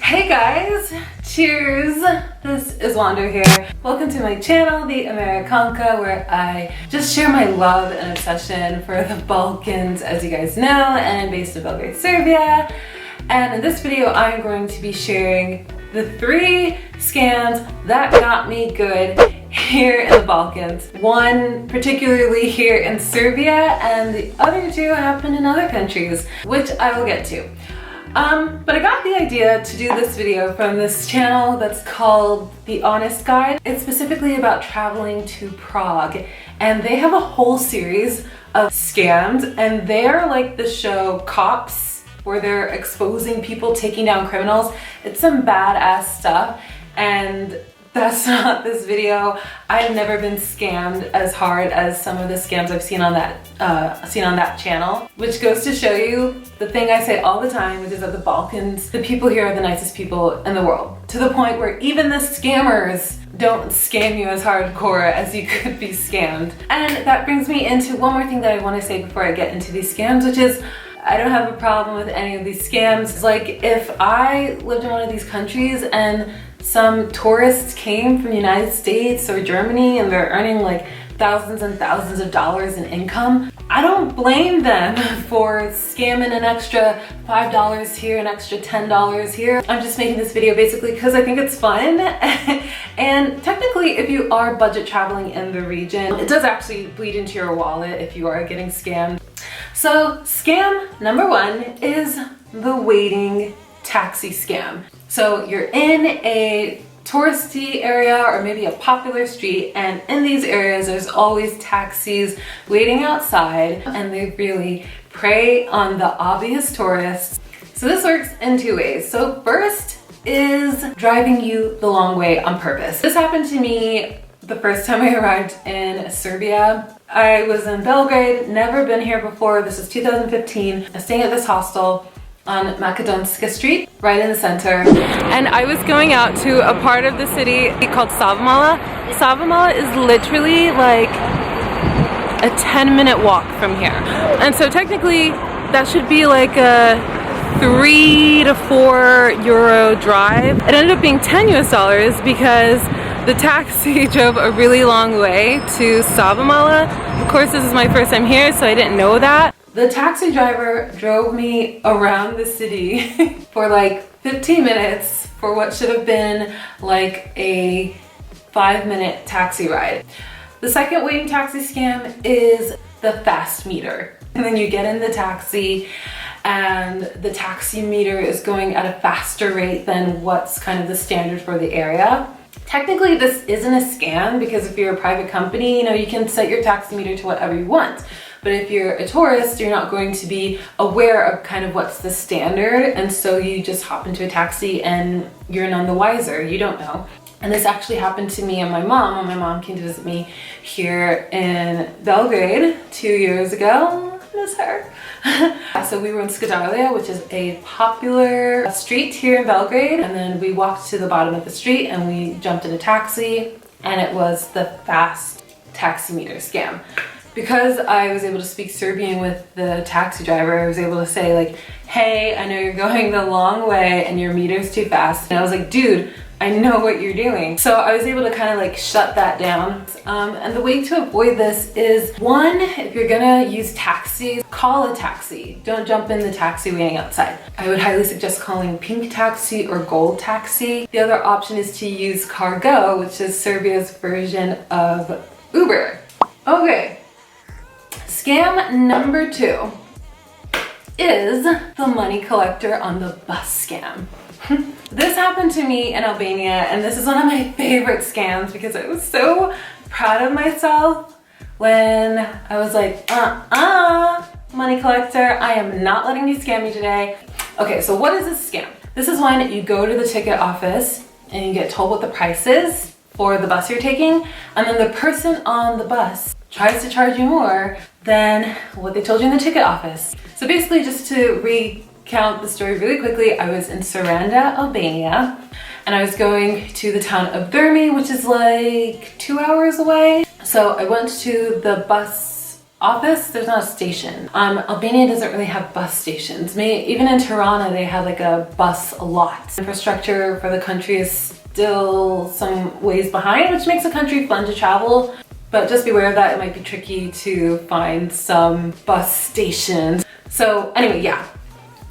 Hey guys, cheers! This is Wander here. Welcome to my channel, The Americanka, where I just share my love and obsession for the Balkans, as you guys know, and I'm based in Belgrade, Serbia. And in this video, I'm going to be sharing the 3 scams that got me good here in the Balkans. One particularly here in Serbia, and the other 2 happened in other countries, which I will get to. But I got the idea to do this video from this channel that's called The Honest Guide. It's specifically about traveling to Prague, and they have a whole series of scams, and they're like the show Cops, where they're exposing people taking down criminals. It's some badass stuff, and that's not this video. I have never been scammed as hard as some of the scams I've seen on that channel, which goes to show you the thing I say all the time, which is that the Balkans, the people here are the nicest people in the world, to the point where even the scammers don't scam you as hardcore as you could be scammed. And that brings me into one more thing that I want to say before I get into these scams, which is I don't have a problem with any of these scams. Like, if I lived in one of these countries and some tourists came from the United States or Germany and they're earning like thousands and thousands of dollars in income, I don't blame them for scamming an extra $5 here, an extra $10 here. I'm just making this video basically because I think it's fun. And technically, if you are budget traveling in the region, it does actually bleed into your wallet if you are getting scammed. So scam number 1 is the waiting taxi scam. So you're in a touristy area or maybe a popular street, and in these areas there's always taxis waiting outside, and they really prey on the obvious tourists. So this works in 2 ways. So first is driving you the long way on purpose. This happened to me the first time I arrived in Serbia. I was in Belgrade, never been here before. This is 2015. I was staying at this hostel on Makedonska Street, right in the center. And I was going out to a part of the city called Savamala. Savamala is literally like a 10-minute walk from here. And so technically that should be like a 3 to 4 euro drive. It ended up being $10 US because the taxi drove a really long way to Savamala. Of course, this is my first time here, so I didn't know that. The taxi driver drove me around the city for like 15 minutes for what should have been like a 5-minute taxi ride. The second waiting taxi scam is the fast meter. And then you get in the taxi and the taxi meter is going at a faster rate than what's kind of the standard for the area. Technically, this isn't a scam because if you're a private company, you can set your taxi meter to whatever you want. But if you're a tourist, you're not going to be aware of kind of what's the standard, and so you just hop into a taxi and you're none the wiser. You don't know. And this actually happened to me and my mom when my mom came to visit me here in Belgrade 2 years ago. Miss her. So we were in Skadalia, which is a popular street here in Belgrade, and then we walked to the bottom of the street and we jumped in a taxi, and it was the fast taxi meter scam. Because I was able to speak Serbian with the taxi driver, I was able to say like, hey, I know you're going the long way and your meter's too fast. And I was like, dude, I know what you're doing. So I was able to kind of like shut that down. And the way to avoid this is, 1, if you're gonna use taxis, call a taxi. Don't jump in the taxi waiting outside. I would highly suggest calling Pink Taxi or Gold Taxi. The other option is to use Cargo, which is Serbia's version of Uber. Okay. Scam number 2 is the money collector on the bus scam. This happened to me in Albania, and this is one of my favorite scams because I was so proud of myself when I was like, money collector, I am not letting you scam me today. Okay, so what is this scam? This is when you go to the ticket office and you get told what the price is for the bus you're taking, and then the person on the bus tries to charge you more than what they told you in the ticket office. So basically, just to recount the story really quickly, I was in Saranda, Albania, and I was going to the town of Durmi, which is like 2 hours away. So I went to the bus office, there's not a station. Albania doesn't really have bus stations. Even in Tirana, they have like a bus lot. Infrastructure for the country is still some ways behind, which makes the country fun to travel. But just beware of that, it might be tricky to find some bus stations. So anyway, yeah,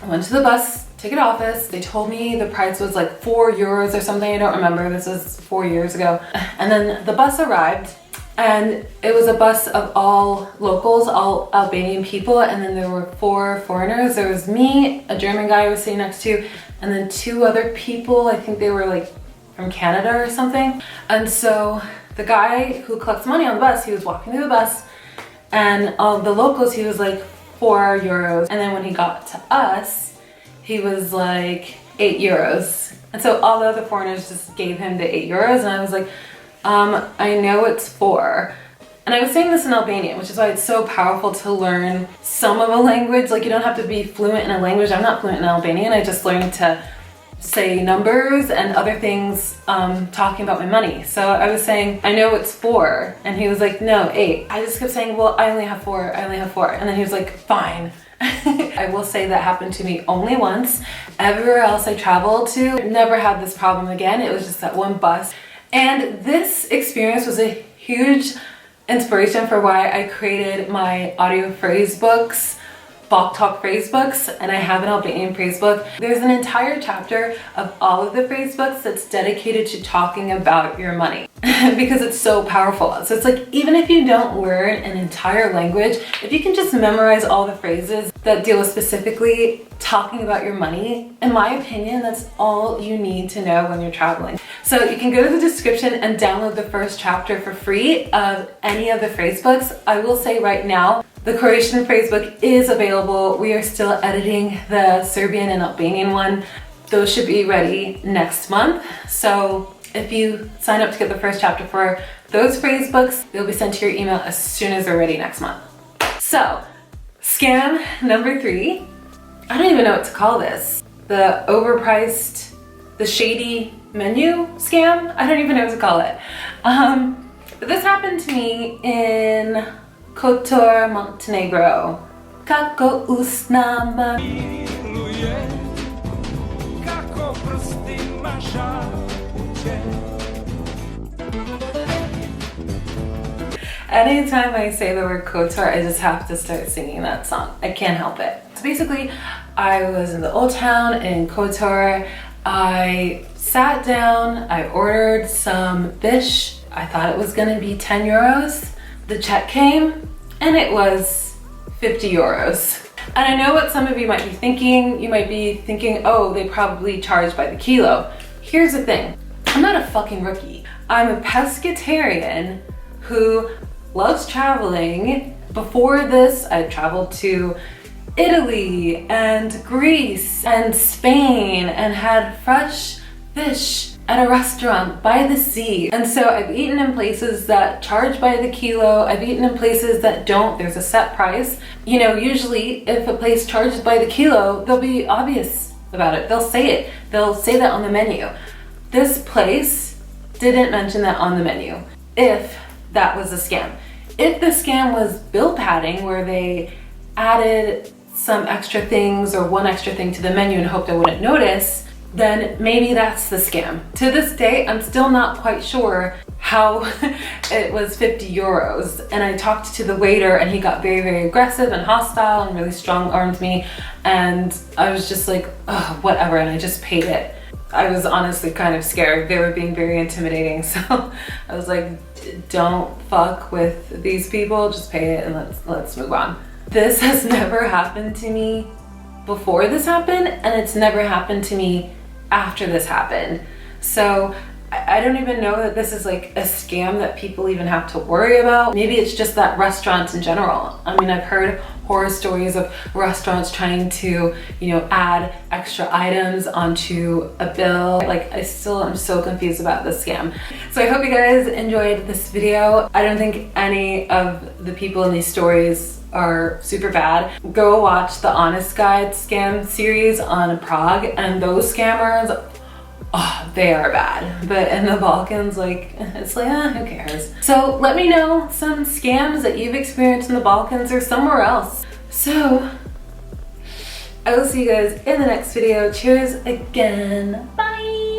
I went to the bus ticket office. They told me the price was like €4 or something. I don't remember. This was 4 years ago. And then the bus arrived, and it was a bus of all locals, all Albanian people. And then there were 4 foreigners. There was me, a German guy I was sitting next to, and then 2 other people. I think they were like from Canada or something. And so the guy who collects money on the bus, he was walking through the bus, and all the locals, he was like €4. And then when he got to us, he was like €8. And so all the other foreigners just gave him the €8. And I was like, I know it's 4. And I was saying this in Albanian, which is why it's so powerful to learn some of a language. Like, you don't have to be fluent in a language. I'm not fluent in Albanian. I just learned to say numbers and other things talking about my money. So I was saying, I know it's 4. And he was like, no, 8. I just kept saying, well, I only have 4. I only have 4. And then he was like, fine. I will say that happened to me only once. Everywhere else I traveled to, never had this problem again. It was just that one bus. And this experience was a huge inspiration for why I created my audio phrase books, Balk Talk phrase books, and I have an Albanian phrase book. There's an entire chapter of all of the phrase books that's dedicated to talking about your money because it's so powerful. So it's like, even if you don't learn an entire language, if you can just memorize all the phrases that deal with specifically talking about your money, in my opinion, that's all you need to know when you're traveling. So you can go to the description and download the first chapter for free of any of the phrase books. I will say right now, the Croatian phrasebook is available. We are still editing the Serbian and Albanian one. Those should be ready next month. So if you sign up to get the first chapter for those phrase books, they'll be sent to your email as soon as they're ready next month. So, scam number 3. I don't even know what to call this. The overpriced, the shady menu scam? I don't even know what to call it. But this happened to me in Kotor, Montenegro. Kako usnama. Anytime I say the word Kotor, I just have to start singing that song. I can't help it. So basically, I was in the old town in Kotor. I sat down, I ordered some fish. I thought it was gonna be €10. The check came and it was €50. And I know what some of you might be thinking. You might be thinking, oh, they probably charge by the kilo. Here's the thing, I'm not a fucking rookie. I'm a pescatarian who loves traveling. Before this, I traveled to Italy and Greece and Spain and had fresh fish at a restaurant by the sea. And so I've eaten in places that charge by the kilo. I've eaten in places that don't. There's a set price. You know, usually if a place charges by the kilo, they'll be obvious about it. They'll say it. They'll say that on the menu. This place didn't mention that on the menu, if that was a scam. If the scam was bill padding, where they added some extra things or one extra thing to the menu and hoped I wouldn't notice, then maybe that's the scam. To this day, I'm still not quite sure how it was €50. And I talked to the waiter and he got very, very aggressive and hostile and really strong-armed me. And I was just like, oh, whatever, and I just paid it. I was honestly kind of scared. They were being very intimidating. So I was like, don't fuck with these people, just pay it and let's move on. This has never happened to me before this happened, and it's never happened to me after this happened. So I don't even know that this is like a scam that people even have to worry about. Maybe it's just that restaurants in general. I mean, I've heard horror stories of restaurants trying to, you know, add extra items onto a bill. Like, I'm so confused about this scam. So I hope you guys enjoyed this video. I don't think any of the people in these stories are super bad. Go watch the Honest Guide scam series on Prague, and those scammers, oh, they are bad. But in the Balkans, like, it's like, who cares? So let me know some scams that you've experienced in the Balkans or somewhere else. So I will see you guys in the next video. Cheers again. Bye.